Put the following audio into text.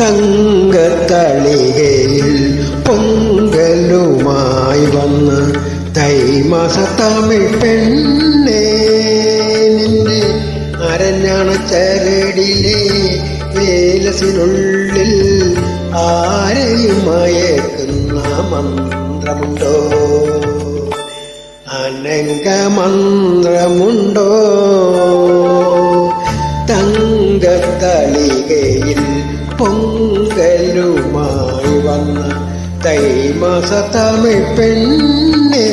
തങ്കത്തളികയിൽ പൊങ്കലുമായി വന്ന തൈമാസ തമിഴ് പെണ്ണേ, നിന്റെ അരഞ്ഞാണ ചരടിലെ വേലസിനുള്ളിൽ ആരെയും മയക്കുന്ന മന്ത്രമുണ്ടോ? അനങ്ക മന്ത്രമുണ്ടോ? തങ്കത്തളികയിൽ പൊങ്കലുമായി വന്ന തൈമാസ തമിഴ് പെണ്ണേ.